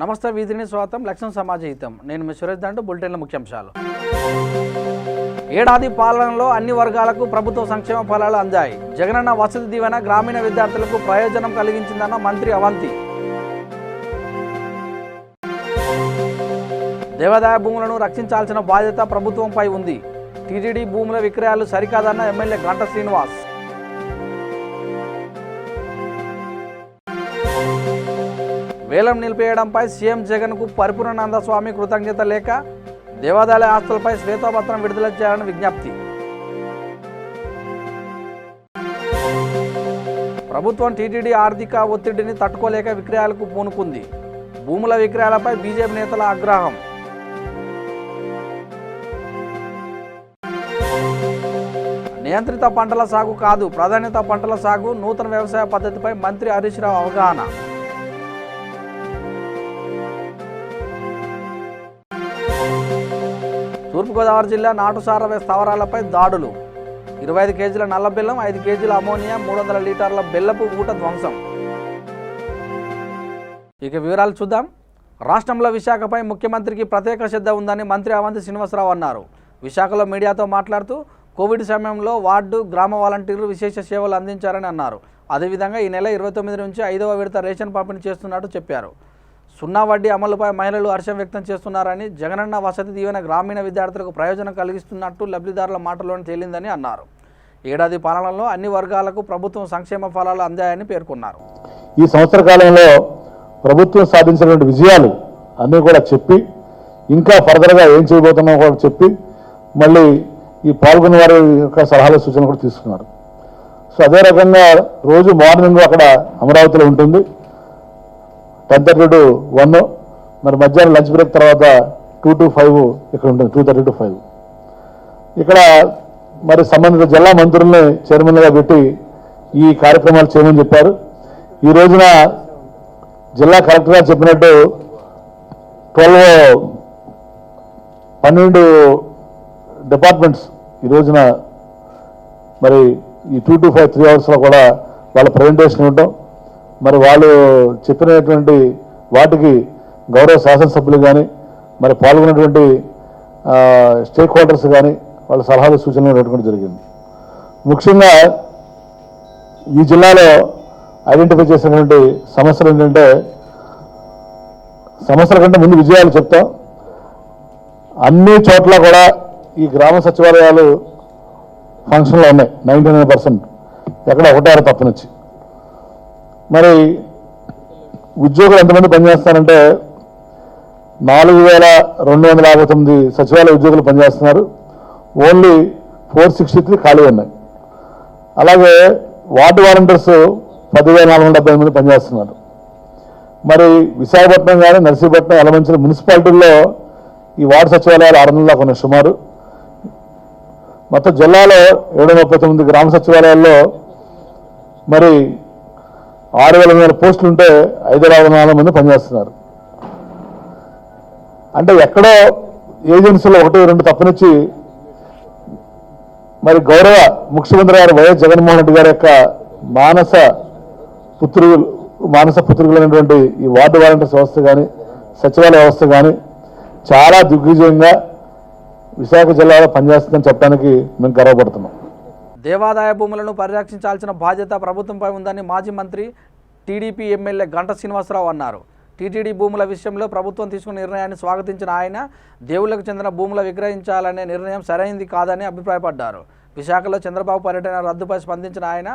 నమస్తే వీధిని స్వాగతం లక్ష్యం సమాజ హితం నేను మీ సురేష్ దండు బులెటిన్ల ముఖ్యాంశాలు ఏడాది పాలనలో అన్ని వర్గాలకు ప్రభుత్వ సంక్షేమ ఫలాలు అందాయి జగనన్న వసతి దీవెన గ్రామీణ విద్యార్థులకు ప్రయోజనం కలిగించిందన్న మంత్రి అవంతి దేవాదాయ భూములను రక్షించాల్సిన బాధ్యత ప్రభుత్వంపై ఉంది టీటీడీ భూముల విక్రయాలు సరికాదన్న ఎమ్మెల్యే గంట శ్రీనివాస్ వేలం నిలిపేయడంపై సీఎం జగన్కు పరిపూర్ణానంద స్వామి కృతజ్ఞత లేక దేవాదాయ ఆస్తులపై శ్వేతపత్రం విడుదల చేయాలని విజ్ఞప్తి ప్రభుత్వం టీటీడీ ఆర్థిక ఒత్తిడిని తట్టుకోలేక విక్రయాలకు పూనుకుంది భూముల విక్రయాలపై బీజేపీ నేతల ఆగ్రహం నియంత్రిత పంటల సాగు కాదు ప్రాధాన్యత పంటల సాగు నూతన వ్యవసాయ పద్ధతిపై మంత్రి హరీష్ రావు అవగాహన తూర్పుగోదావరి జిల్లా నాటుసార స్థావరాలపై దాడులు 25 కేజీల నల్ల బెల్లం 5 కేజీల అమోనియా 300 లీటర్ల బెల్లపు ఊట ధ్వంసం ఇక వివరాలు చూద్దాం రాష్ట్రంలో విశాఖపై ముఖ్యమంత్రికి ప్రత్యేక శ్రద్ధ ఉందని మంత్రి అవంతి శ్రీనివాసరావు అన్నారు విశాఖలో మీడియాతో మాట్లాడుతూ కోవిడ్ సమయంలో వార్డు గ్రామ వాలంటీర్లు విశేష సేవలు అందించారని అన్నారు అదేవిధంగా ఈ నెల 29 నుంచి 5వ విడత రేషన్ పంపిణీ చేస్తున్నట్టు చెప్పారు సున్నా వడ్డీ అమలుపై మహిళలు హర్షం వ్యక్తం చేస్తున్నారని జగనన్న వసతి దీవెన గ్రామీణ విద్యార్థులకు ప్రయోజనం కలిగిస్తున్నట్టు లబ్ధిదారుల మాటల్లోనే తేలిందని అన్నారు ఏడాది పాలనలో అన్ని వర్గాలకు ప్రభుత్వం సంక్షేమ ఫలాలు అందాయని పేర్కొన్నారు ఈ సంవత్సర కాలంలో ప్రభుత్వం సాధించినటువంటి విజయాలు అన్నీ కూడా చెప్పి ఇంకా ఫర్దర్గా ఏం చేయబోతున్నామో కూడా చెప్పి మళ్ళీ ఈ పాల్గొన్న వారి యొక్క సలహాలు సూచనలు కూడా తీసుకున్నారు సో అదే రకంగా రోజు మార్నింగ్ అక్కడ అమరావతిలో ఉంటుంది 10:30 to 1 మరి మధ్యాహ్నం లంచ్ బ్రేక్ తర్వాత 2 to 5 ఇక్కడ ఉంటుంది 2:30 to 5 ఇక్కడ మరి సంబంధిత జిల్లా మంత్రుల్ని చైర్మన్గా పెట్టి ఈ కార్యక్రమాలు చేయమని చెప్పారు ఈ రోజున జిల్లా కలెక్టర్ గారు చెప్పినట్టు 12 డిపార్ట్మెంట్స్ ఈ రోజున మరి ఈ 2 to 5 3 అవర్స్లో కూడా వాళ్ళ ప్రజెంటేషన్ ఇవ్వటం మరి వాళ్ళు చెప్పినటువంటి వాటికి గౌరవ శాసనసభ్యులు కానీ మరి పాల్గొన్నటువంటి స్టేక్ హోల్డర్స్ కానీ వాళ్ళ సలహాలు సూచనలు పెట్టుకోవడం జరిగింది ముఖ్యంగా ఈ జిల్లాలో ఐడెంటిఫై చేసినటువంటి సమస్యలు ఏంటంటే సమస్యల కంటే ముందు విజయాలు చెప్తాం అన్ని చోట్ల కూడా ఈ గ్రామ సచివాలయాలు ఫంక్షన్లో ఉన్నాయి 99% ఎక్కడ ఒకటారు తప్పనిచ్చి మరి ఉద్యోగులు ఎంతమంది పనిచేస్తారంటే 4259 సచివాలయ ఉద్యోగులు పనిచేస్తున్నారు ఓన్లీ 463 ఖాళీ ఉన్నాయి అలాగే వార్డు వాలంటీర్స్ 10,470 మంది పనిచేస్తున్నారు మరి విశాఖపట్నం కానీ నర్సీపట్నం యలమంచిలి మున్సిపాలిటీల్లో ఈ వార్డు సచివాలయాలు 600 దాకా ఉన్నాయి సుమారు మొత్తం జిల్లాలో 739 గ్రామ సచివాలయాల్లో మరి 6,000 పోస్టులు ఉంటే 5,400 మంది పనిచేస్తున్నారు అంటే ఎక్కడో ఏజెన్సీలో 1-2 తప్పనిచ్చి మరి గౌరవ ముఖ్యమంత్రి గారు వైఎస్ జగన్మోహన్ రెడ్డి గారి యొక్క మానస పుత్రికలైనటువంటి ఈ వార్డు వాలంటీర్స్ వ్యవస్థ కానీ సచివాలయ వ్యవస్థ కానీ చాలా దిగ్విజయంగా విశాఖ జిల్లాలో పనిచేస్తుందని చెప్పడానికి మేము గర్వపడుతున్నాం దేవాదాయ భూములను పరిరక్షించాల్సిన బాధ్యత ప్రభుత్వంపై ఉందని మాజీ మంత్రి టీడీపీ ఎమ్మెల్యే గంట శ్రీనివాసరావు అన్నారు టీటీడీ భూముల విషయంలో ప్రభుత్వం తీసుకున్న నిర్ణయాన్ని స్వాగతించిన ఆయన దేవుళ్లకు చెందిన భూముల విక్రయించాలనే నిర్ణయం సరైనది కాదని అభిప్రాయపడ్డారు విశాఖలో చంద్రబాబు పర్యటన రద్దుపై స్పందించిన ఆయన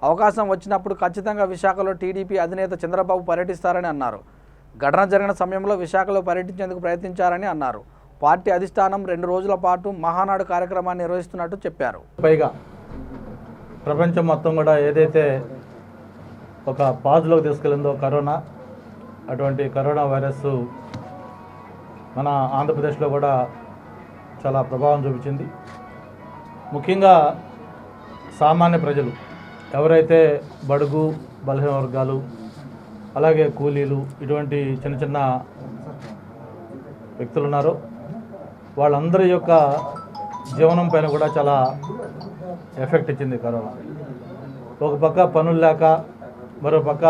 అవకాశం వచ్చినప్పుడు ఖచ్చితంగా విశాఖలో టీడీపీ అధినేత చంద్రబాబు పర్యటిస్తారని అన్నారు ఘటన జరిగిన సమయంలో విశాఖలో పర్యటించేందుకు ప్రయత్నించారని అన్నారు పార్టీ అధిష్టానం 2 రోజుల పాటు మహానాడు కార్యక్రమాన్ని నిర్వహిస్తున్నట్టు చెప్పారు పైగా ప్రపంచం మొత్తం కూడా ఏదైతే ఒక పాజ్లోకి తీసుకెళ్ళిందో కరోనా అటువంటి కరోనా వైరస్ మన ఆంధ్రప్రదేశ్లో కూడా చాలా ప్రభావం చూపించింది ముఖ్యంగా సామాన్య ప్రజలు ఎవరైతే బడుగు బలహీన వర్గాలు అలాగే కూలీలు ఇటువంటి చిన్న చిన్న వ్యక్తులు ఉన్నారో వాళ్ళందరి యొక్క జీవనం పైన కూడా చాలా ఎఫెక్ట్ ఇచ్చింది కరోనా ఒక పక్క పనులు లేక మరో పక్క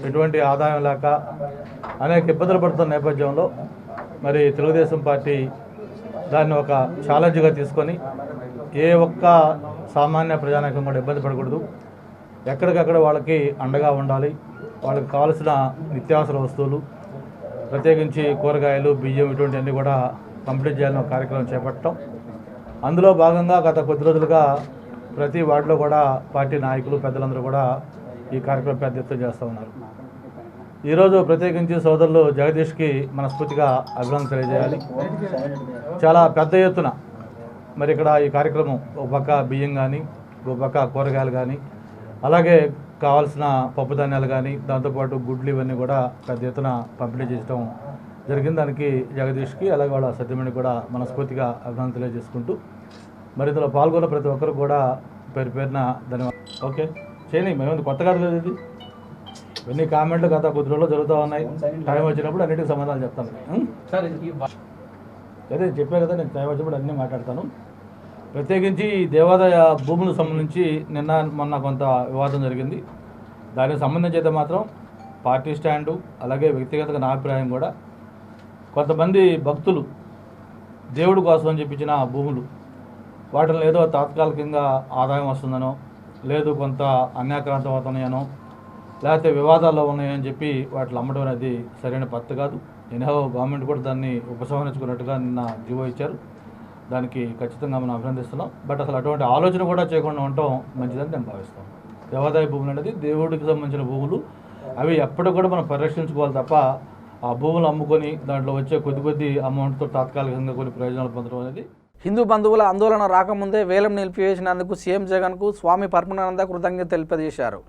ఎటువంటి ఆదాయం లేక అనేక ఇబ్బందులు పడుతున్న నేపథ్యంలో మరి తెలుగుదేశం పార్టీ దాన్ని ఒక ఛాలెంజ్గా తీసుకొని ఏ ఒక్క సామాన్య ప్రజానాయకం కూడా ఇబ్బంది పడకూడదు, ఎక్కడికక్కడ వాళ్ళకి అండగా ఉండాలి, వాళ్ళకి కావాల్సిన నిత్యావసర వస్తువులు ప్రత్యేకించి కూరగాయలు, బియ్యం ఇటువంటివన్నీ కూడా పంపిణీ చేయాలని ఒక కార్యక్రమం చేపట్టడం. అందులో భాగంగా గత కొద్ది రోజులుగా ప్రతి వార్డులో కూడా పార్టీ నాయకులు పెద్దలందరూ కూడా ఈ కార్యక్రమం పెద్ద ఎత్తున చేస్తూ ఉన్నారు. ఈరోజు ప్రత్యేకించి సోదరులు జగదీష్కి మనస్ఫూర్తిగా అభినందన తెలియజేయాలి. చాలా పెద్ద ఎత్తున మరి ఇక్కడ ఈ కార్యక్రమం ఒక పక్క బియ్యం కానీ, ఒక పక్క కూరగాయలు కానీ, అలాగే కావాల్సిన పప్పు ధాన్యాలు కానీ, దాంతోపాటు గుడ్లు ఇవన్నీ కూడా పెద్ద ఎత్తున పంపిణీ చేయడం జరిగింది. దానికి జగదీష్కి అలాగే వాళ్ళ సత్యమణి కూడా మనస్ఫూర్తిగా అభినందన తెలియజేసుకుంటూ మరి ఇందులో పాల్గొన్న ప్రతి ఒక్కరు కూడా పేరు పేరున ధన్యవాదాలు. ఓకే చేయని మేము కొత్త కాదు కదా ఇది, ఇవన్నీ కామెంట్లు గత కొద్ది రోజుల్లో జరుగుతూ ఉన్నాయి. టైం వచ్చినప్పుడు అన్నిటికీ సమాధానం చెప్తాను. అదే చెప్పే కదా, నేను టైం వచ్చినప్పుడు అన్నీ మాట్లాడతాను. ప్రత్యేకించి దేవాదాయ భూములకు సంబంధించి నిన్న మొన్న కొంత వివాదం జరిగింది. దానికి సంబంధించి అయితే మాత్రం పార్టీ స్టాండు అలాగే వ్యక్తిగతంగా నా అభిప్రాయం కూడా, కొంతమంది భక్తులు దేవుడి కోసం అని చెప్పించిన భూములు వాటిని ఏదో తాత్కాలికంగా ఆదాయం వస్తుందనో, లేదు కొంత అన్యాక్రాంతం అవుతున్నాయనో, లేకపోతే వివాదాల్లో ఉన్నాయని చెప్పి వాటిని అమ్మడం అనేది సరైన పద్ధతి కాదు. ఎన్నో గవర్నమెంట్ కూడా దాన్ని ఉపసంహరించుకున్నట్టుగా నిన్న జీవో ఇచ్చారు. దానికి ఖచ్చితంగా మనం అభినందిస్తున్నాం. బట్ అసలు అటువంటి ఆలోచన కూడా చేయకుండా ఉండటం మంచిదని నేను భావిస్తాను. దేవాదాయ భూములు అనేది దేవుడికి సంబంధించిన భూములు, అవి ఎప్పటికి కూడా మనం పరిరక్షించుకోవాలి తప్ప ఆ భూములు అమ్ముకొని దాంట్లో వచ్చే కొద్ది అమౌంట్తో తాత్కాలికంగా కొన్ని ప్రయోజనాలు పొందడం అనేది. హిందూ బంధువుల ఆందోళన రాకముందే వేలం నిలిపివేసినందుకు సీఎం జగన్కు స్వామి పరమానంద కృతజ్ఞత తెలియజేశారు.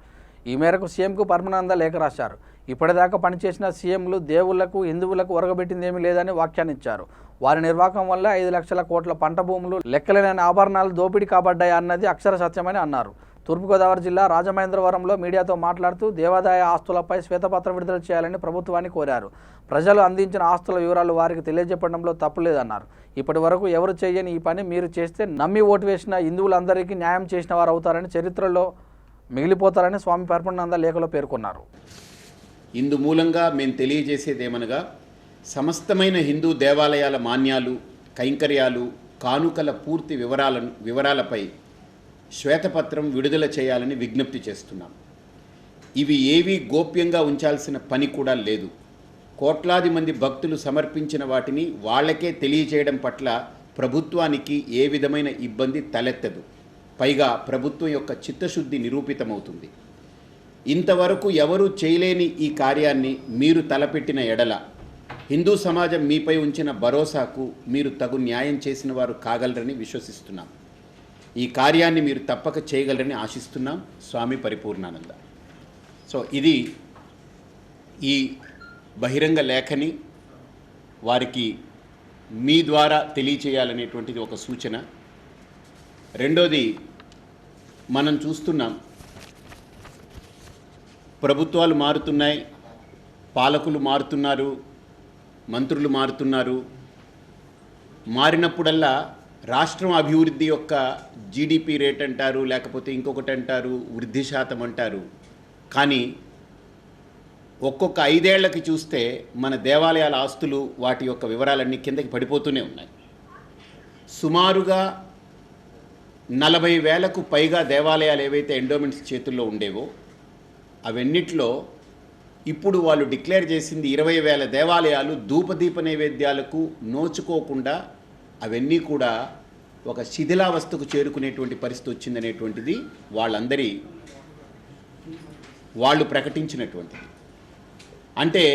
ఈ మేరకు సీఎంకు పరమానంద లేఖ రాశారు. ఇప్పటిదాకా పనిచేసిన సీఎంలు దేవుళ్లకు హిందువులకు ఒరగబెట్టిందేమీ లేదని వ్యాఖ్యానించారు. వారి నిర్వాహకం వల్ల 5 లక్షల కోట్ల పంట భూములు, లెక్కలేని ఆభరణాలు దోపిడీ కాబడ్డాయి అన్నది అక్షర సత్యమని అన్నారు. తూర్పుగోదావరి జిల్లా రాజమహేంద్రవరంలో మీడియాతో మాట్లాడుతూ దేవాదాయ ఆస్తులపై శ్వేతపత్రం విడుదల చేయాలని ప్రభుత్వాన్ని కోరారు. ప్రజలు అందించిన ఆస్తుల వివరాలు వారికి తెలియజెప్పడంలో తప్పులేదన్నారు. ఇప్పటి వరకు ఎవరు చేయని ఈ పని మీరు చేస్తే నమ్మి ఓటు వేసిన హిందువులందరికీ న్యాయం చేసిన వారు అవుతారని, చరిత్రలో మిగిలిపోతారని స్వామి పరమానంద లేఖలో పేర్కొన్నారు. ఇందు మూలంగా మేము తెలియజేసేదేమనగా, సమస్తమైన హిందూ దేవాలయాల మాన్యాలు, కైంకర్యాలు, కానుకల పూర్తి వివరాలపై శ్వేతపత్రం విడుదల చేయాలని విజ్ఞప్తి చేస్తున్నాం. ఇవి ఏవీ గోప్యంగా ఉంచాల్సిన పని కూడా లేదు. కోట్లాది మంది భక్తులు సమర్పించిన వాటిని వాళ్ళకే తెలియజేయడం పట్ల ప్రభుత్వానికి ఏ విధమైన ఇబ్బంది తలెత్తదు. పైగా ప్రభుత్వం యొక్క చిత్తశుద్ధి నిరూపితమవుతుంది. ఇంతవరకు ఎవరూ చేయలేని ఈ కార్యాన్ని మీరు తలపెట్టిన ఎడల హిందూ సమాజం మీపై ఉంచిన భరోసాకు మీరు తగు న్యాయం చేసిన వారు కాగలరని విశ్వసిస్తున్నాం. ఈ కార్యాన్ని మీరు తప్పక చేయగలరని ఆశిస్తున్నాం. స్వామి పరిపూర్ణానంద. సో ఇది ఈ బహిరంగ లేఖని వారికి మీ ద్వారా తెలియచేయాలనేటువంటిది ఒక సూచన. రెండోది, మనం చూస్తున్నాం ప్రభుత్వాలు మారుతున్నాయి, పాలకులు మారుతున్నారు, మంత్రులు మారుతున్నారు. మారినప్పుడల్లా రాష్ట్రం అభివృద్ధి యొక్క జీడిపి రేట్ అంటారు, లేకపోతే ఇంకొకటి అంటారు, వృద్ధి శాతం అంటారు. కానీ ఒక్కొక్క 5 ఏళ్లకి చూస్తే మన దేవాలయాల ఆస్తులు, వాటి యొక్క వివరాలన్నీ కిందకి పడిపోతూనే ఉన్నాయి. సుమారుగా 40,000కు పైగా దేవాలయాలు ఏవైతే ఎండోమెంట్స్ చేతుల్లో ఉండేవో అవన్నిట్లో ఇప్పుడు వాళ్ళు డిక్లేర్ చేసింది 20,000 దేవాలయాలు ధూపదీప నైవేద్యాలకు నోచుకోకుండా అవన్నీ కూడా ఒక శిథిలావస్థకు చేరుకునేటువంటి పరిస్థితి వచ్చిందనేటువంటిది వాళ్ళు ప్రకటించినటువంటిది. అంటే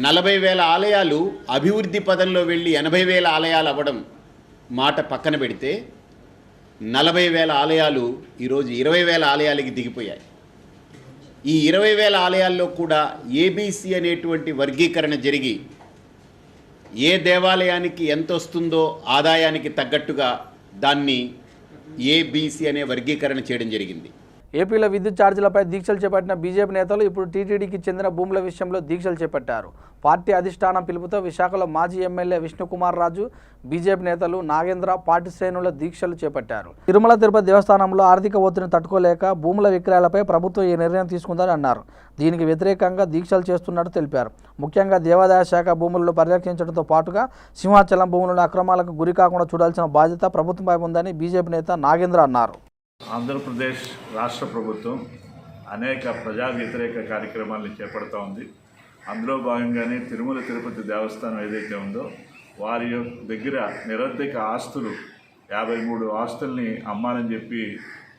40,000 ఆలయాలు అభివృద్ధి పదంలో వెళ్ళి 80,000 ఆలయాలు అవ్వడం మాట పక్కన పెడితే 40,000 ఆలయాలు ఈరోజు 20,000 ఆలయాలకి దిగిపోయాయి. ఈ 20,000 ఆలయాల్లో కూడా ఏబీసీ అనేటువంటి వర్గీకరణ జరిగి ఏ దేవాలయానికి ఎంత వస్తుందో ఆదాయానికి తగ్గట్టుగా దాన్ని ఏబీసీ అనే వర్గీకరణ చేయడం జరిగింది. ఏపీలో విద్యుత్ ఛార్జీలపై దీక్షలు చేపట్టిన బీజేపీ నేతలు ఇప్పుడు టీటీడీకి చెందిన భూముల విషయంలో దీక్షలు చేపట్టారు. పార్టీ అధిష్టానం పిలుపుతో విశాఖలో మాజీ ఎమ్మెల్యే విష్ణుకుమార్ రాజు, బీజేపీ నేతలు నాగేంద్ర పార్టీ శ్రేణుల దీక్షలు చేపట్టారు. తిరుమల తిరుపతి దేవస్థానంలో ఆర్థిక ఒత్తిడిని తట్టుకోలేక భూముల విక్రయాలపై ప్రభుత్వం ఈ నిర్ణయం తీసుకుందని అన్నారు. దీనికి వ్యతిరేకంగా దీక్షలు చేస్తున్నట్టు తెలిపారు. ముఖ్యంగా దేవాదాయ శాఖ భూములను పరిరక్షించడంతో పాటుగా సింహాచలం భూములను అక్రమాలకు గురి కాకుండా చూడాల్సిన బాధ్యత ప్రభుత్వంపై ఉందని బీజేపీ నేత నాగేంద్ర అన్నారు. ఆంధ్రప్రదేశ్ రాష్ట్ర ప్రభుత్వం అనేక ప్రజా వ్యతిరేక కార్యక్రమాలను చేపడుతూ ఉంది. అందులో భాగంగానే తిరుమల తిరుపతి దేవస్థానం ఏదైతే ఉందో వారి దగ్గర నిరర్ధక ఆస్తులు 53 ఆస్తుల్ని అమ్మాలని చెప్పి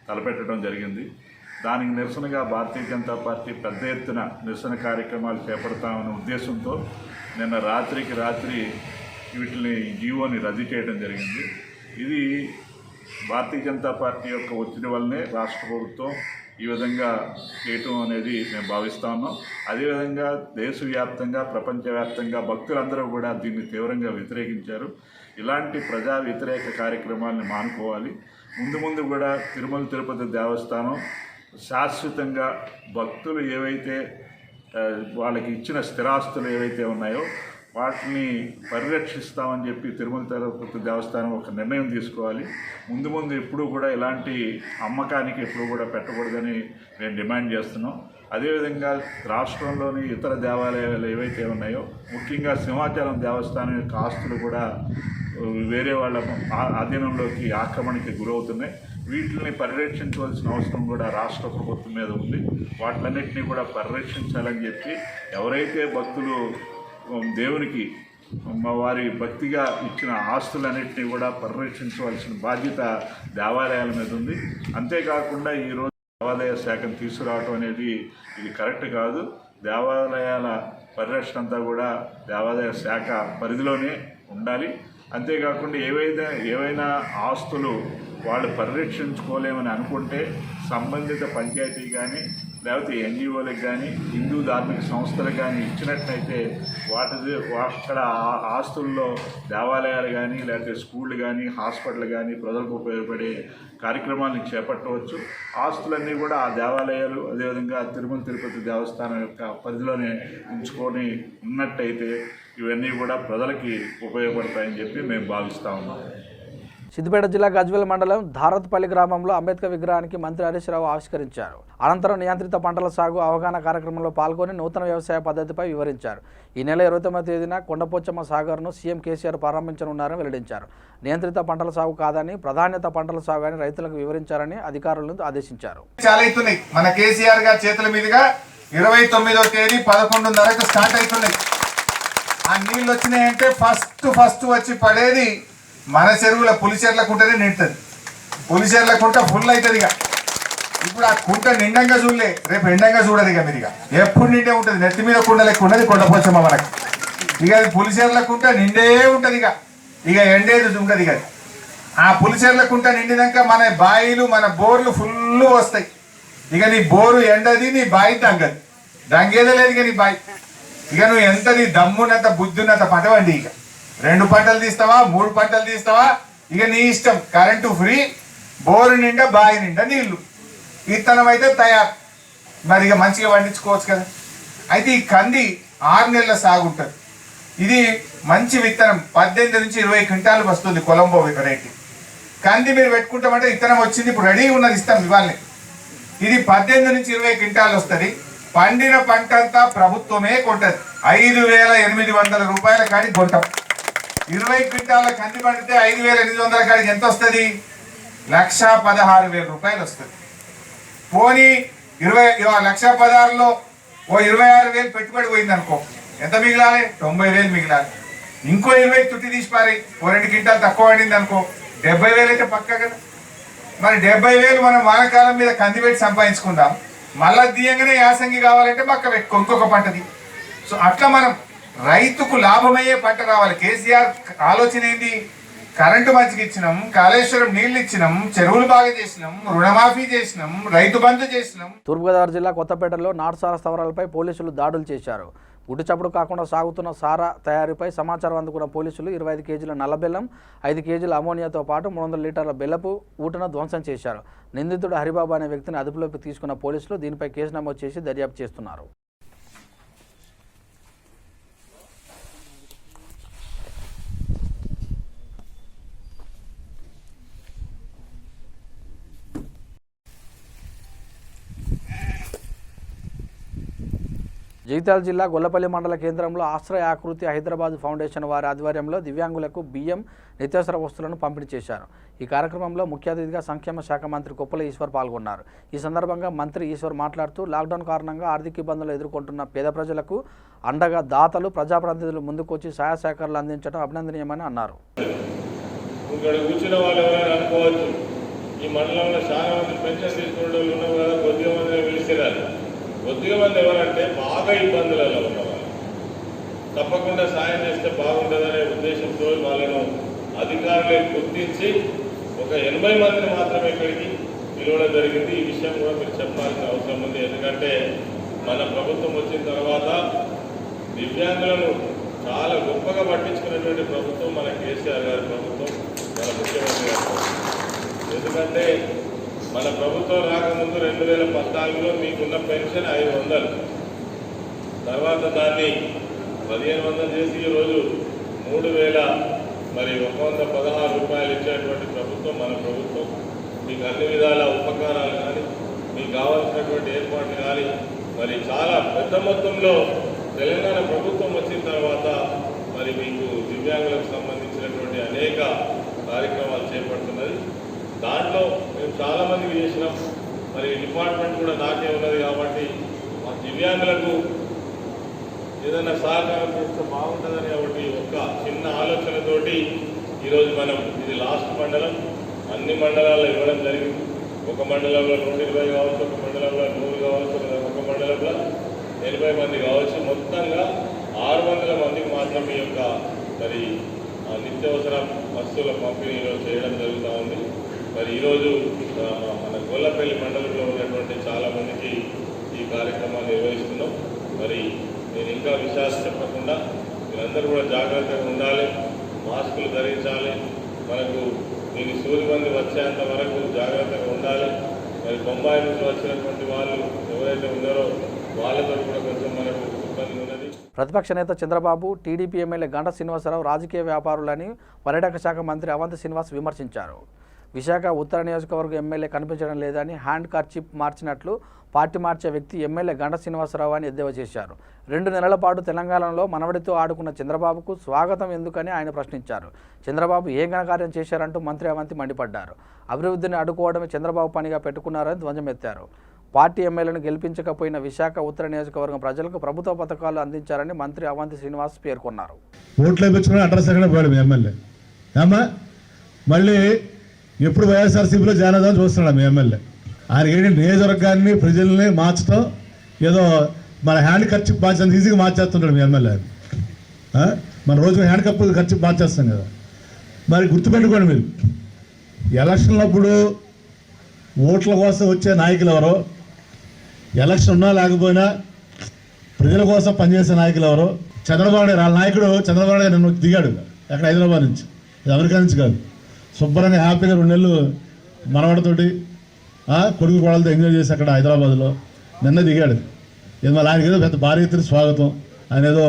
తలపెట్టడం జరిగింది. దానికి నిరసనగా భారతీయ జనతా పార్టీ పెద్ద ఎత్తున నిరసన కార్యక్రమాలు చేపడతామనే ఉద్దేశంతో నిన్న రాత్రికి రాత్రి వీటిని జీవోని రద్దు చేయడం జరిగింది. ఇది భారతీయ జనతా పార్టీ యొక్క ఒత్తిడి వల్లనే రాష్ట్ర ప్రభుత్వం ఈ విధంగా చేయటం అనేది మేము భావిస్తూ ఉన్నాం. అదేవిధంగా దేశవ్యాప్తంగా ప్రపంచవ్యాప్తంగా భక్తులందరూ కూడా దీన్ని తీవ్రంగా వ్యతిరేకించారు. ఇలాంటి ప్రజా వ్యతిరేక కార్యక్రమాలను మానుకోవాలి. ముందు కూడా తిరుమల తిరుపతి దేవస్థానం శాశ్వతంగా భక్తులు ఏవైతే వాళ్ళకి ఇచ్చిన స్థిరాస్తులు ఏవైతే ఉన్నాయో వాటిని పరిరక్షిస్తామని చెప్పి తిరుమల తిరుపతి దేవస్థానం ఒక నిర్ణయం తీసుకోవాలి. ముందు ఎప్పుడూ కూడా ఇలాంటి అమ్మకానికి ఎప్పుడు కూడా పెట్టకూడదని మేము డిమాండ్ చేస్తున్నాం. అదేవిధంగా రాష్ట్రంలోని ఇతర దేవాలయాలు ఏవైతే ఉన్నాయో ముఖ్యంగా సింహాచలం దేవస్థానం యొక్క ఆస్తులు కూడా వేరే వాళ్ళ ఆధీనంలోకి ఆక్రమణకి గురవుతున్నాయి. వీటిని పరిరక్షించవలసిన అవసరం కూడా రాష్ట్ర ప్రభుత్వం మీద ఉంది. వాటిలన్నింటినీ కూడా పరిరక్షించాలని చెప్పి ఎవరైతే భక్తులు దేవునికి వారి భక్తిగా ఇచ్చిన ఆస్తులన్నింటినీ కూడా పరిరక్షించవలసిన బాధ్యత దేవాలయాల మీద ఉంది. అంతేకాకుండా ఈరోజు దేవాలయ శాఖను తీసుకురావడం అనేది ఇది కరెక్ట్ కాదు. దేవాలయాల పరిరక్షణ అంతా కూడా దేవాలయ శాఖ పరిధిలోనే ఉండాలి. అంతేకాకుండా ఏవైనా ఆస్తులు వాళ్ళు పరిరక్షించుకోలేమని అనుకుంటే సంబంధిత పంచాయతీ కానీ లేకపోతే ఎన్జిఓలకు కానీ హిందూ ధార్మిక సంస్థలకు కానీ ఇచ్చినట్లయితే అక్కడ ఆస్తుల్లో దేవాలయాలు కానీ లేకపోతే స్కూళ్ళు కానీ హాస్పిటల్ కానీ ప్రజలకు ఉపయోగపడే కార్యక్రమాలను చేపట్టవచ్చు. ఆస్తులన్నీ కూడా ఆ దేవాలయాలు అదేవిధంగా తిరుమల తిరుపతి దేవస్థానం యొక్క పరిధిలోనే ఉంచుకొని ఉన్నట్టయితే ఇవన్నీ కూడా ప్రజలకి ఉపయోగపడతాయని చెప్పి మేము భావిస్తూ ఉన్నాం. సిద్దిపేట జిల్లా గజ్వేల్ మండలం ధారత్పల్లి గ్రామంలో అంబేద్కర్ విగ్రహానికి మంత్రి హరీష్ రావు ఆవిష్కరించారు. అనంతరం నియంత్రిత పంటల సాగు అవగాహన కార్యక్రమంలో పాల్గొని నూతన వ్యవసాయ పద్ధతిపై వివరించారు. ఈ నెల 29వ తేదీన కొండపోచమ్మ సాగర్ను సీఎం కేసీఆర్ ప్రారంభించనున్నారని వెల్లడించారు. నియంత్రిత పంటల సాగు కాదని ప్రాధాన్యత పంటల సాగు అని రైతులకు వివరించారని అధికారులను ఆదేశించారు. మన కేసీఆర్ గారి చేతుల మీదుగా 29వ తేదీ 11:30కు స్టార్ట్ అవుతున్నాయి. ఆ నీళ్ళు వచ్చినాయంటే ఫస్ట్ వచ్చి పడేది మన చెరువుల పులిచెర్ల కుంటనే నిండుతుంది. పులిచెర్ల కుంట ఫుల్ అవుతుంది. ఇక ఇప్పుడు ఆ కుంట నిండంగా చూడలే, రేపు ఎండంగా చూడదు. ఇక మీరు ఇక ఎప్పుడు నిండే ఉంటుంది. నెత్తి మీద కుండ లెక్క ఉన్నది కొండపోచమ్మ మనకి. ఇక అది పులిచెర్ల కుంట నిండే ఉంటుంది. ఇక ఎండేది ఉండదు. ఇక ఆ పులిచెర్ల కుంట నిండినాక మన బాయిలు మన బోర్లు ఫుల్ వస్తాయి. ఇక నీ బోరు ఎండది, నీ బాయి దంగది. దంగేదే లేదు ఇక నీ బాయి. ఇక నువ్వు ఎంత నీ దమ్మున్నంత బుద్ధున్నంత పటవండి. ఇక 2 పంటలు తీస్తావా 3 పంటలు తీస్తావా ఇక నీ ఇష్టం. కరెంటు ఫ్రీ, బోరు నిండా బావి నిండా నీళ్లు, విత్తనం అయితే తయారు. మరి ఇక మంచిగా పండించుకోవచ్చు కదా. అయితే ఈ కంది 6 నెలల సాగు ఉంటుంది. ఇది మంచి విత్తనం 18 నుంచి 20 క్వింటాలు వస్తుంది. కొలంబో వెరైటీ కంది మీరు పెట్టుకుంటామంటే విత్తనం వచ్చింది, ఇప్పుడు రెడీ ఉన్నది, ఇస్తాం ఇవాళ. ఇది 18 నుంచి 20 క్వింటాలు వస్తుంది. పండిన పంట అంతా ప్రభుత్వమే కొంటది. 5,800 రూపాయల కాడికి కొంటాం. 20 క్వింటాల కంది పండితే 5,800 కాడికి ఎంత వస్తుంది? 1,16,000 రూపాయలు వస్తుంది. పోనీ 1,16,000లో ఓ 26,000 పెట్టుబడి పోయింది అనుకో, ఎంత మిగిలాలి? 90,000 మిగిలాలి. ఇంకో 20 తుట్టి తీసి పారి ఓ 2 క్వింటాలు తక్కువ పడింది అనుకో, 70,000 అయితే పక్క కదా. మరి 70,000 మనం వానకాలం మీద కంది పెట్టి సంపాదించుకుందాం. మళ్ళా దియంగానే యాసంగి కావాలంటే పక్క పెట్టుకో ఇంకొక పంటది. సో అట్లా మనం రైతుకు లాభమయ్యే పంట రావాలి. కేసీఆర్ ఆలోచన ఏంది? కరెంటు మంచిగా ఇచ్చినాం, కాళేశ్వరం నీళ్లు ఇచ్చినాం, చెరువులు బాగా చేసినాం, రుణమాఫీ చేసినాం, రైతు బంధు చేసినాం. తూర్పుగోదావరి జిల్లా కొత్తపేటలో నాటుసారా స్థావరాలపై పోలీసులు దాడులు చేశారు. గుట్టుచప్పుడు కాకుండా సాగుతున్న సారా తయారీపై సమాచారం అందుకున్న పోలీసులు 25 కేజీల నల్లబెల్లం 5 కేజీల అమోనియాతో పాటు 300 లీటర్ల బెల్లపు ఊటను ధ్వంసం చేశారు. నిందితుడు హరిబాబు అనే వ్యక్తిని అదుపులోకి తీసుకున్న పోలీసులు దీనిపై కేసు నమోదు చేసి దర్యాప్తు చేస్తున్నారు. జగిత్యాల జిల్లా గొల్లపల్లి మండల కేంద్రంలో ఆశ్రయ ఆకృతి హైదరాబాద్ ఫౌండేషన్ వారి ఆధ్వర్యంలో దివ్యాంగులకు బియ్యం, నిత్యావసర వస్తువులను పంపిణీ చేశారు. ఈ కార్యక్రమంలో ముఖ్య అతిథిగా సంక్షేమ శాఖ మంత్రి కొప్పుల ఈశ్వర్ పాల్గొన్నారు. ఈ సందర్భంగా మంత్రి ఈశ్వర్ మాట్లాడుతూ లాక్డౌన్ కారణంగా ఆర్థిక ఇబ్బందులు ఎదుర్కొంటున్న పేద ప్రజలకు అండగా దాతలు, ప్రజాప్రతినిధులు ముందుకొచ్చి సహాయ సహకారాలు అందించడం అభినందనీయమని అన్నారు. కొద్దిగా మంది ఎవరంటే బాగా ఇబ్బందులలో ఉన్నవాళ్ళు, తప్పకుండా సాయం చేస్తే బాగుంటుందనే ఉద్దేశంతో వాళ్ళను అధికారులే గుర్తించి ఒక 80 మందిని మాత్రమే ఇక్కడికి పిలవడం జరిగింది. ఈ విషయం కూడా మీరు చెప్పాల్సిన అవసరం ఉంది. ఎందుకంటే మన ప్రభుత్వం వచ్చిన తర్వాత దివ్యాంగులను చాలా గొప్పగా పట్టించుకున్నటువంటి ప్రభుత్వం మన కేసీఆర్ గారి ప్రభుత్వం, మన ముఖ్యమంత్రి గారు. ఎందుకంటే మన ప్రభుత్వం రాకముందు 2014లో మీకున్న పెన్షన్ 500, తర్వాత దాన్ని 1500 చేసి ఈరోజు 3116 రూపాయలు ఇచ్చేటువంటి ప్రభుత్వం మన ప్రభుత్వం. మీకు అన్ని విధాల ఉపకారాలు కానీ, మీకు కావాల్సినటువంటి ఏర్పాట్లు కానీ మరి చాలా పెద్ద మొత్తంలో తెలంగాణ ప్రభుత్వం వచ్చిన తర్వాత మరి మీకు దివ్యాంగులకు సంబంధించినటువంటి అనేక కార్యక్రమాలు చేపడుతున్నది. దాంట్లో మేము చాలామందికి చేసినాం. మరి డిపార్ట్మెంట్ కూడా నాకే ఉన్నది కాబట్టి మా దివ్యాంగులకు ఏదైనా సహకారం చేస్తే బాగుంటుందని కాబట్టి ఒక చిన్న ఆలోచనతోటి ఈరోజు మనం ఇది లాస్ట్ మండలం, అన్ని మండలాల్లో ఇవ్వడం జరిగింది. ఒక మండలంలో 120 కావచ్చు, ఒక మండలంలో 100 కావచ్చు, ఒక మండలంలో 80 మంది కావచ్చు. మొత్తంగా 600 మందికి మాత్రం ఈ యొక్క మరి నిత్యావసర వస్తువుల పంపిణీలో చేయడం జరుగుతూ ఉంది. మరి ఈరోజు మన గొల్లపల్లి మండలంలో ఉన్నటువంటి చాలామందికి ఈ కార్యక్రమాన్ని నిర్వహిస్తున్నాం. మరి నేను ఇంకా విషయాలు చెప్పకుండా మీరందరూ కూడా జాగ్రత్తగా ఉండాలి, మాస్కులు ధరించాలి, మనకు దీని సూర్యబంది వచ్చేంత వరకు జాగ్రత్తగా ఉండాలి. మరి బొంబాయి నుంచి వచ్చినటువంటి వాళ్ళు ఎవరైతే ఉన్నారో వాళ్ళతో కూడా కొంచెం మనకు ఇబ్బంది ఉన్నది. ప్రతిపక్ష నేత చంద్రబాబు, టీడీపీ ఎమ్మెల్యే గంటా శ్రీనివాసరావు రాజకీయ వ్యాపారులని పర్యాటక శాఖ మంత్రి అవంతి శ్రీనివాస్ విమర్శించారు. విశాఖ ఉత్తర నియోజకవర్గం ఎమ్మెల్యే కనిపించడం లేదని, హ్యాండ్ కర్చీప్ మార్చినట్లు పార్టీ మార్చే వ్యక్తి ఎమ్మెల్యే గంటా శ్రీనివాసరావు అని ఎద్దేవా చేశారు. 2 నెలల పాటు తెలంగాణలో మనవడితో ఆడుకున్న చంద్రబాబుకు స్వాగతం ఎందుకని ఆయన ప్రశ్నించారు. చంద్రబాబు ఏ ఘనకార్యం చేశారంటూ మంత్రి అవంతి మండిపడ్డారు. అభివృద్ధిని అడ్డుకోవడమే చంద్రబాబు పనిగా పెట్టుకున్నారని ధ్వజమెత్తారు. పార్టీ ఎమ్మెల్యేలను గెలిపించకపోయిన విశాఖ ఉత్తర నియోజకవర్గం ప్రజలకు ప్రభుత్వ పథకాలు అందించారని మంత్రి అవంతి శ్రీనివాస్ పేర్కొన్నారు. ఎప్పుడు వైఎస్ఆర్సీపీలో జాయిన్ అవుదామని చూస్తున్నాడు మీ ఎమ్మెల్యే. ఆయన ఏంటి నియోజకవర్గాన్ని ప్రజల్ని మార్చడం, ఏదో మన హ్యాండ్ ఖర్చు మార్చేంత ఈజీగా మార్చేస్తుంటాడు మీ ఎమ్మెల్యే. మన రోజు హ్యాండ్ ఖర్చు మార్చేస్తాం కదా. మరి గుర్తుపెట్టుకోండి, మీరు ఎలక్షన్లప్పుడు ఓట్ల కోసం వచ్చే నాయకులు ఎవరో, ఎలక్షన్ ఉన్నా లేకపోయినా ప్రజల కోసం పనిచేసే నాయకులు ఎవరో. చంద్రబాబు నాయుడు వాళ్ళ నాయకుడు చంద్రబాబు నాయుడు నిన్న దిగాడు అక్కడ హైదరాబాద్ నుంచి, అమెరికా నుంచి కాదు, శుభ్రంగా హ్యాపీగా 2 నెలలు మనవడతోటి కొడుకు కోడలతో ఎంజాయ్ చేసి అక్కడ హైదరాబాద్లో నిన్న దిగాడు. ఇది మళ్ళీ ఆయనకి ఏదో పెద్ద భారీ ఎత్తున స్వాగతం, ఆయన ఏదో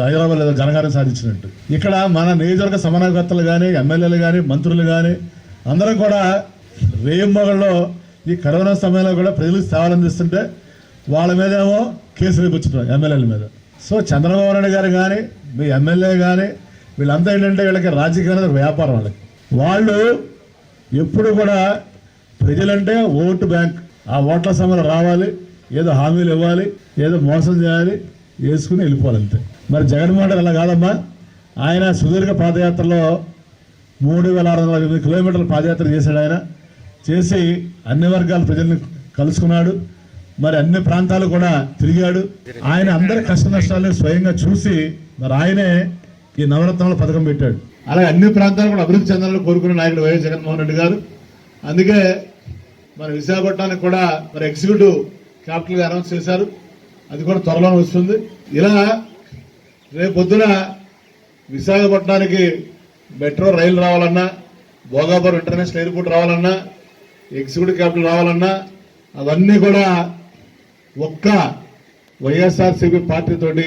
హైదరాబాద్లో ఏదో ఘనకార్యం సాధించినట్టు. ఇక్కడ మన నియోజకవర్గ సమన్వయకర్తలు కానీ, ఎమ్మెల్యేలు కానీ, మంత్రులు కానీ అందరం కూడా రేయింబగల్లో ఈ కరోనా సమయంలో కూడా ప్రజలకు సేవలు అందిస్తుంటే వాళ్ళ మీదేమో కేసులు వేయించుతున్నారు ఎమ్మెల్యేల మీద. సో చంద్రబాబు నాయుడు గారు కానీ, మీ ఎమ్మెల్యే కానీ వీళ్ళంతా ఏంటంటే వీళ్ళకి రాజకీయ వ్యాపారం. వాళ్ళు ఎప్పుడు కూడా ప్రజలంటే ఓటు బ్యాంక్, ఆ ఓట్ల సమయంలో రావాలి, ఏదో హామీలు ఇవ్వాలి, ఏదో మోసం చేయాలి, వేసుకుని వెళ్ళిపోవాలంతే. మరి జగన్మోహన్ రెడ్డి అలా కాదమ్మా. ఆయన సుదీర్ఘ పాదయాత్రలో 3608 కిలోమీటర్ల పాదయాత్ర చేశాడు. ఆయన చేసి అన్ని వర్గాల ప్రజల్ని కలుసుకున్నాడు. మరి అన్ని ప్రాంతాలు కూడా తిరిగాడు. ఆయన అందరి కష్ట నష్టాలను స్వయంగా చూసి మరి ఆయనే ఈ నవరత్నాల పథకం పెట్టాడు. అలాగే అన్ని ప్రాంతాలు కూడా అభివృద్ధి చెందాలని కోరుకున్న నాయకుడు వైఎస్ జగన్మోహన్ రెడ్డి గారు. అందుకే మరి విశాఖపట్నానికి కూడా మరి ఎగ్జిక్యూటివ్ క్యాపిటల్గా అనౌన్స్ చేశారు. అది కూడా త్వరలోనే వస్తుంది. ఇలా రేపొద్దున విశాఖపట్నానికి మెట్రో రైలు రావాలన్నా, భోగాపురం ఇంటర్నేషనల్ ఎయిర్పోర్ట్ రావాలన్నా, ఎగ్జిక్యూటివ్ క్యాపిటల్ రావాలన్నా అవన్నీ కూడా ఒక్క వైఎస్ఆర్సీపీ పార్టీతోటి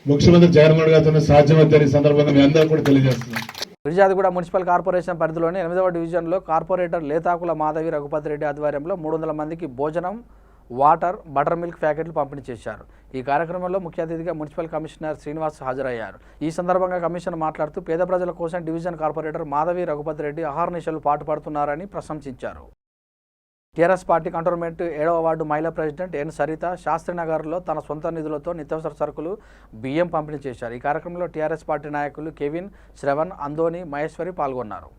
ముఖ్యమంత్రి జగన్మోహన్ గారితో సాధ్యమవుతారు. ఈ సందర్భంగా మీ అందరూ కూడా తెలియజేస్తున్నాం. ఫిర్యాదుగూడ మున్సిపల్ కార్పొరేషన్ పరిధిలోని 8వ డివిజన్లో కార్పొరేటర్ లేతాకుల మాధవి రఘుపతి రెడ్డి ఆధ్వర్యంలో 300 మందికి భోజనం, వాటర్, బటర్ మిల్క్ ప్యాకెట్లు పంపిణీ చేశారు. ఈ కార్యక్రమంలో ముఖ్య అతిథిగా మున్సిపల్ కమిషనర్ శ్రీనివాస్ హాజరయ్యారు. ఈ సందర్భంగా కమిషనర్ మాట్లాడుతూ పేద ప్రజల కోసం డివిజన్ కార్పొరేటర్ మాధవి రఘుపతి రెడ్డి అహర్నిశలు పాటుపడుతున్నారని ప్రశంసించారు. టీఆర్ఎస్ పార్టీ కంటోన్మెంట్ 7వ వార్డు మహిళా ప్రెసిడెంట్ ఎన్ సరిత శాస్త్రినగర్లో తన సొంత నిధులతో నిత్యావసర సరుకులు, బియ్యం పంపిణీ చేశారు. ఈ కార్యక్రమంలో టీఆర్ఎస్ పార్టీ నాయకులు కెవిన్, శ్రవణ్, అందోని, మహేశ్వరి పాల్గొన్నారు.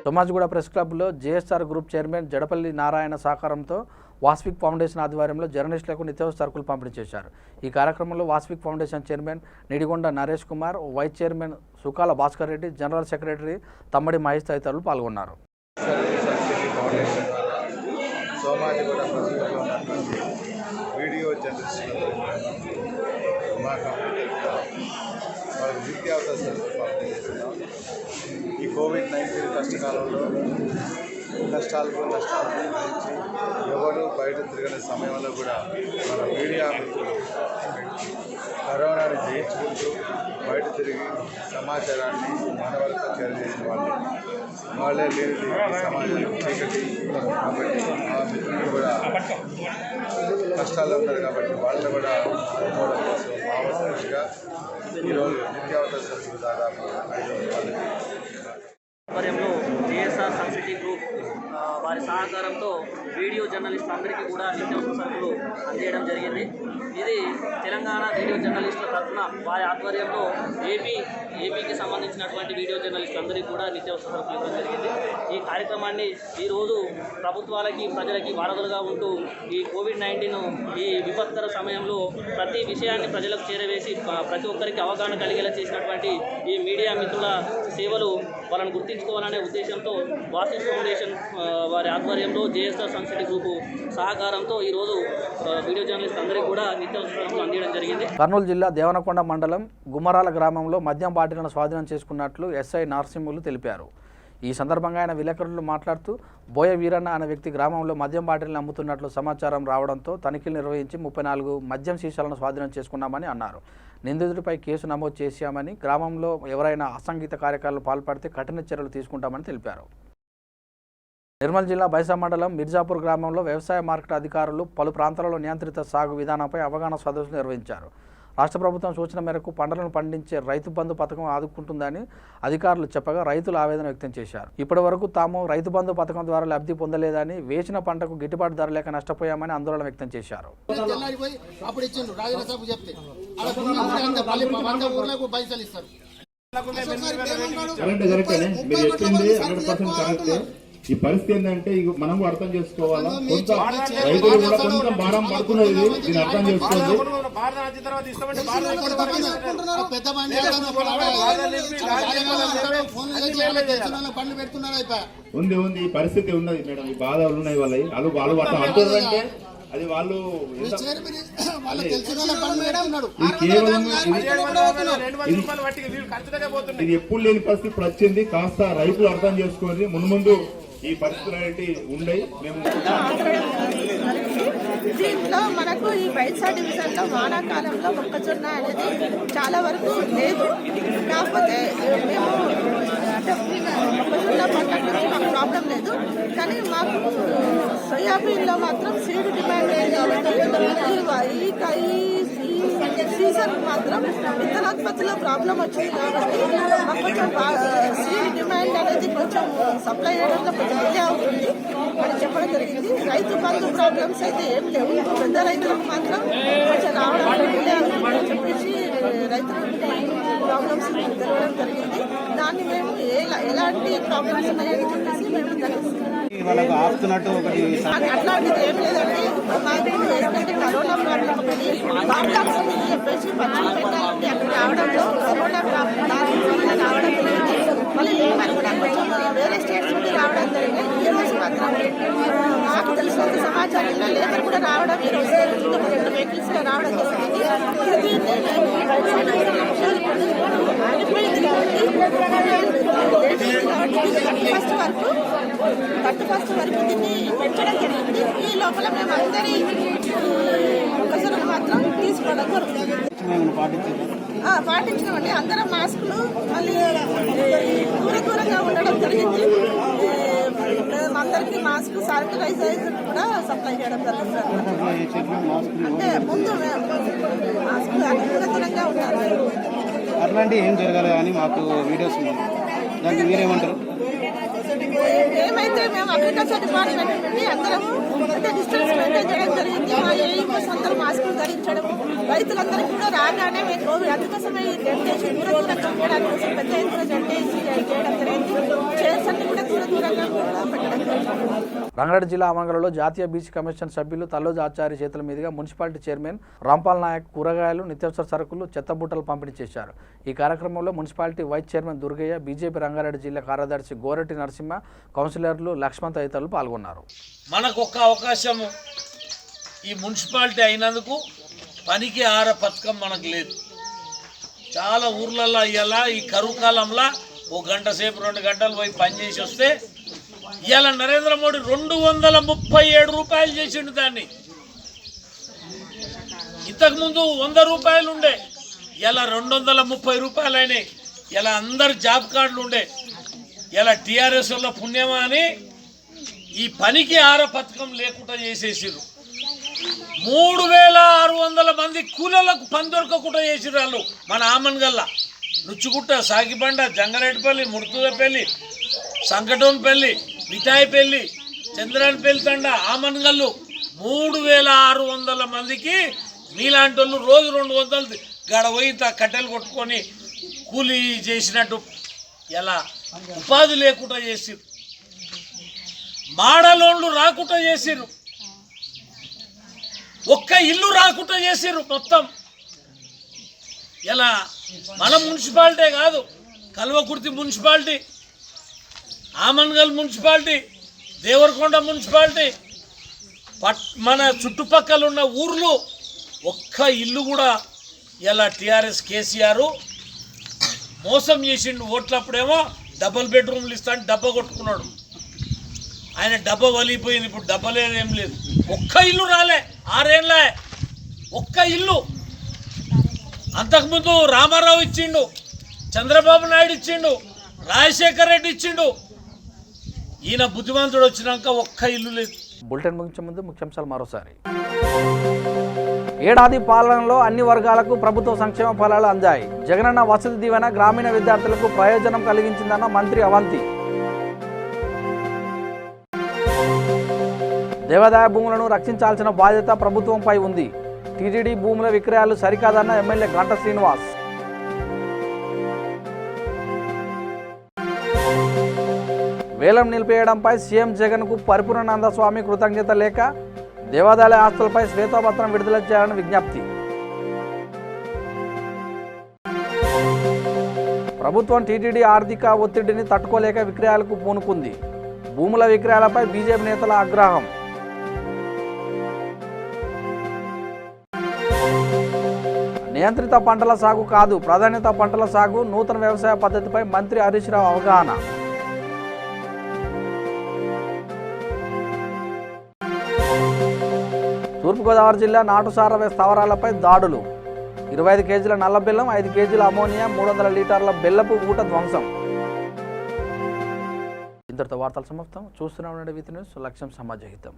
సోమాజిగూడ ప్రెస్ క్లబ్లో JSR group chairman Jadapalli Narayana సహకారంతో వాస్విక్ ఫౌండేషన్ ఆధ్వర్యంలో జర్నలిస్టులకు నిత్యావసర సరుకులు పంపిణీ చేశారు. ఈ కార్యక్రమంలో Vasvik foundation chairman Nidigonda Naresh Kumar, vice chairman Sukala Bhaskar Reddy, general secretary Thammadi Mahesh తదితరులు పాల్గొన్నారు. సోమాజిగూడ ప్రెస్ క్లబ్లో ఉన్నటువంటి వీడియో జర్నలిస్టులు మా కంపెనీ వాళ్ళకి నిత్యావసర సరుకులు పంపిణీ చేస్తున్నాం. ఈ కోవిడ్-19 కష్టకాలంలో నష్టాలకు భరించి ఎవరు బయట తిరగని సమయంలో కూడా మన మీడియా మిత్రులు కరోనాను జయించుకుంటూ బయట తిరిగి సమాచారాన్ని మన వరకు చేరజేసిన వాళ్ళే లేనిది సమాజం చీకటి. కాబట్టి ఆ మిత్రులు కూడా కష్టాల్లో ఉన్నారు కాబట్టి వాళ్ళని కూడా ఆదుకోవడం కోసం మామూలుగా ఈరోజు నిత్యావసర సరుకులు దాదాపు 500 మందికి ఆధ్వర్యంలో జేఎస్ఆర్ సన్సిటీ గ్రూప్ వారి సహకారంతో వీడియో జర్నలిస్టులు అందరికీ కూడా నిత్యావసర సరుకులు అందజేయడం జరిగింది. ఇది తెలంగాణ వీడియో జర్నలిస్టుల తరఫున వారి ఆధ్వర్యంలో ఏపీకి సంబంధించినటువంటి వీడియో జర్నలిస్టులు అందరికీ కూడా నిత్యావసర సరుకులు ఇవ్వడం జరిగింది. ఈ కార్యక్రమాన్ని ఈరోజు ప్రభుత్వాలకి, ప్రజలకి వారధులుగా ఉంటూ ఈ కోవిడ్-19 ఈ విపత్కర సమయంలో ప్రతి విషయాన్ని ప్రజలకు చేరవేసి ప్రతి ఒక్కరికి అవగాహన కలిగేలా చేసినటువంటి ఈ మీడియా మిత్రుల సేవలు వాళ్ళని గుర్తించుకోవాలనే ఉద్దేశంతో వాస్విక్ ఫౌండేషన్ వారి ఆధ్వర్యంలో జేఎస్ఆర్ సన్సిటీ గ్రూప్ సహకారంతో ఈరోజు వీడియో జర్నలిస్ట్ అందరికీ కూడా నిత్యావసర సరుకులు అందించడం జరిగింది. కర్నూలు జిల్లా దేవనకొండ మండలం గుమ్మరాల గ్రామంలో మద్యం బాటిళ్లను స్వాధీనం చేసుకున్నట్లు ఎస్ఐ నరసింహులు తెలిపారు. ఈ సందర్భంగా ఆయన విలేకరులు మాట్లాడుతూ బోయ వీరన్న అనే వ్యక్తి గ్రామంలో మద్యం బాటిల్ని అమ్ముతున్నట్లు సమాచారం రావడంతో తనిఖీలు నిర్వహించి 34 మద్యం సీసాలను స్వాధీనం చేసుకున్నామని అన్నారు. నిందితుడిపై కేసు నమోదు చేశామని, గ్రామంలో ఎవరైనా అసంఘిత కార్యక్రమాలు పాల్పడితే కఠిన చర్యలు తీసుకుంటామని తెలిపారు. నిర్మల్ జిల్లా బైసా మండలం మిర్జాపూర్ గ్రామంలో వ్యవసాయ మార్కెట్ అధికారులు పలు ప్రాంతాలలో నియంత్రిత సాగు విధానంపై అవగాహన సదస్సులు నిర్వహించారు. రాష్ట్ర ప్రభుత్వం సూచన మేరకు పంటలను పండించే రైతు బంధు పథకం ఆదుకుంటుందని అధికారులు చెప్పగా రైతులు ఆవేదన వ్యక్తం చేశారు. ఇప్పటి వరకు తాము రైతు బంధు పథకం ద్వారా లబ్ధి పొందలేదని, వేసిన పంటకు గిట్టుబాటు ధర లేక నష్టపోయామని ఆందోళన వ్యక్తం చేశారు. ఈ పరిస్థితి ఏంటంటే మనం కూడా అర్థం చేసుకోవాలా, కొంత రైతులు కూడా కొంచెం భారం పడుతున్నది, దీన్ని అర్థం చేసుకోండి. ఉంది ఈ పరిస్థితి ఉన్నది మేడం, ఈ బాధలు ఉన్నాయి వాళ్ళు అట్లా అంటారంటే అది వాళ్ళు ఇది ఎప్పుడు లేని పరిస్థితి ఇప్పుడు వచ్చింది. కాస్త రైతులు అర్థం చేసుకొని మున్ముందు ఈ పరిస్థితులు అనేవి ఉండయి. మేము దీంట్లో మనకు ఈ బైసా డివిజన్లో వానాకాలంలో మొక్కజొన్న అనేది చాలా వరకు లేదు. కాకపోతే మేము అంటే మొక్కజొన్న పంట గురించి మాకు ప్రాబ్లం లేదు, కానీ మాకు సోయాబీన్లో మాత్రం సీడ్ డిమాండ్ ఈ సీజన్ మాత్రం విత్తనోత్పత్తిలో ప్రాబ్లం వచ్చింది. కాబట్టి మాకు కొంచెం సీడ్ డిమాండ్ అనేది కొంచెం సప్లై చేయడంలో కొంచెం డిలే అవుతుంది అని చెప్పడం జరిగింది. రైతు బంధు ప్రాబ్లమ్స్ అయితే ఏం లేవు, పెద్ద రైతులకు మాత్రం కొంచెం రావడానికి డిలే అవుతుందని చెప్పేసి రైతులకు ప్రాబ్లమ్స్ తెలవడం జరిగింది. దాన్ని మేము ఎలాంటి ప్రాబ్లమ్స్ ఉన్నాయని చెప్పేసి మేము వాళ్ళకు ఆపుతున్నట్టు ఒకటి అట్లాంటిది ఏం లేదండి. మాకు ఏంటంటే కరోనా ప్రాబ్లం ఒకటి లాక్డౌన్స్ అని చెప్పేసి పశ్చిమ బెంగాల్ నుండి అక్కడ రావడంలో కరోనా ప్రాబ్లం రావడం జరిగింది. మళ్ళీ లేబర్ కూడా కొంచెం వేరే స్టేట్స్ నుండి రావడం జరిగింది. ఈ రోజు మాత్రం నాకు తెలిసినంత సమాచారంలో లేబర్ కూడా రావడం ఈ రోజు 2 వెహికల్స్ లో రావడం జరిగింది. దీన్ని ఆగిపోయింది కాబట్టి 31st వరకు దీన్ని పెంచడం జరిగింది. ఈ లోపల మేము అందరి ప్రజలకు మాత్రం తీసుకోవడం జరుగుతుంది. పాటించినామండి. అందరం మాస్కులు మళ్ళీ దూరంగా ఉండడం జరిగింది. అందరికీ మాస్క్ శానిటైజర్ కూడా సప్లై చేయడం జరుగుతుంది. అంటే ముందు మాస్క్ దూరంగా ఉన్నారు. అట్లాంటివి ఏం జరగాలి కానీ మాకు వీడియోస్ ఉన్నాయి, దానికి మీరేమంటారు? ఏమైతే మేము అగ్రికల్చర్ డిపార్ట్మెంట్ నుండి అందరము అంటే డిస్టెన్స్ మెయింటైన్ చేయడం జరిగింది. మా ఏఈస్ అందరూ మాస్కులు ధరించడము, రైతులందరికీ కూడా రాగానే మేము కోవిడ్ అందుకోసమే టెంట్ వేసి దూరంగా చేయడానికి కోసం పెద్ద ఎత్తున టెంట్ వేసి చేయడం జరిగింది. చైర్స్ అన్ని కూడా దూరంగా కూడా పెట్టడం జరిగింది. రంగారెడ్డి జిల్లా అమనగల్లో జాతీయ బీసీ కమిషన్ సభ్యులు తల్లోజు ఆచార్య చేతుల మీదుగా మున్సిపాలిటీ చైర్మన్ రాంపాల్ నాయక్ కూరగాయలు, నిత్యావసర సరుకులు, చెత్తబుట్టలు పంపిణీ చేశారు. ఈ కార్యక్రమంలో municipality vice chairman Durgaiah, BJP Rangareddy జిల్లా కార్యదర్శి గోరెట్టి నరసింహ, కౌన్సిలర్లు లక్ష్మణ్ తదితరులు పాల్గొన్నారు. మనకు ఒక అవకాశము ఈ మున్సిపాలిటీ అయినందుకు పనికి ఆర పథకం మనకు లేదు. చాలా ఊర్లలో ఇవాళ ఈ కరువు కాలంలో 1 గంట సేపు 2 గంటలు పోయి పనిచేసి వస్తే ఇవాళ నరేంద్ర మోడీ 237 రూపాయలు చేసిండు దాన్ని. ఇంతకుముందు 100 రూపాయలు ఉండే, ఇలా 230 రూపాయలు అయినాయి. ఇలా అందరు జాబ్ కార్డులు ఉండే, ఇలా టీఆర్ఎస్ వల్ల పుణ్యమా అని ఈ పనికి ఆర పథకం లేకుండా చేసేసారు. 3600 మంది కూలీలకు పని దొరకకుండా చేసిరు వాళ్ళు. మన ఆమన్గల్ల, నుచ్చుగుట్ట, సాగిబండ, జంగారెడ్డిపల్లి, ముర్తుదపల్లి, సంకటోన్పల్లి, మిఠాయిపల్లి, చంద్రానిపల్లి తండ, ఆమన్గల్లు 3600 మందికి మీలాంటి వాళ్ళు రోజు 200 గడవయి కట్టెలు కొట్టుకొని కూలీ చేసినట్టు ఎలా ఉపాధి లేకుండా చేసిరు. మాడలోళ్ళు రాకుండా చేసిరు, ఒక్క ఇల్లు రాకుండా చేసిరు మొత్తం. ఇలా మన మున్సిపాలిటీ కాదు, Kalwakurthy municipality, Amangal municipality, Devarakonda municipality, మన చుట్టుపక్కల ఉన్న ఊర్లు ఒక్క ఇల్లు కూడా ఇలా టీఆర్ఎస్ కేసీఆర్ మోసం చేసిండు. ఓట్లప్పుడేమో డబల్ బెడ్రూమ్లు ఇస్తాను డబ్బా కొట్టుకున్నాడు. ఆయన డబ్బా వలిగిపోయింది, ఇప్పుడు డబ్బా లేదేం లేదు. ఒక్క ఇల్లు రాలే 6 ఏళ్ళే, ఒక్క ఇల్లు. అంతకుముందు రామారావు ఇచ్చిండు, చంద్రబాబు నాయుడు ఇచ్చిండు, రాజశేఖర్ రెడ్డి ఇచ్చిండు. ఈయన బుద్ధిమంతుడు వచ్చినాక ఒక్క ఇల్లు లేదు. బులెటిన్ ముగించే ముందు ముఖ్యాంశాలు మరోసారి. ఏడాది పాలనలో అన్ని వర్గాలకు ప్రభుత్వ సంక్షేమ ఫలాలు అందాయి. జగనన్న వసతి దీవెన గ్రామీణ విద్యార్థులకు ప్రయోజనం కలిగించిందన్న మంత్రి అవంతి. దేవాదాయ భూములను రక్షించాల్సిన బాధ్యత ప్రభుత్వంపై ఉంది. టీటీడీ భూముల విక్రయాలు సరికాదన్న ఎమ్మెల్యే గంట శ్రీనివాస్. వేలం నిలిపేయడంపై సీఎం జగన్కు పరిపూర్ణానంద స్వామి కృతజ్ఞత లేఖ. దేవాదాయ ఆస్తులపై శ్వేతపత్రం విడుదల చేయాలని విజ్ఞప్తి. ప్రభుత్వం టీటీడీ ఆర్థిక ఒత్తిడిని తట్టుకోలేక విక్రయాలకు పూనుకుంది. భూముల విక్రయాలపై బీజేపీ నేతల ఆగ్రహం. నియంత్రిత పంటల సాగు కాదు, ప్రాధాన్యత పంటల సాగు, నూతన వ్యవసాయ పద్ధతిపై మంత్రి హరీష్ రావు అవగాహన. తూర్పుగోదావరి జిల్లా నాటుసార స్థావరాలపై దాడులు. 25 కేజీల నల్ల బెల్లం, 5 కేజీల అమోనియా, 300 లీటర్ల బెల్లపు ఊట ధ్వంసం. ఇంతటితో వార్తలు సమాప్తం. చూస్తూనే ఉండండి విత్ న్యూస్. లక్ష్యం సమాజహితం.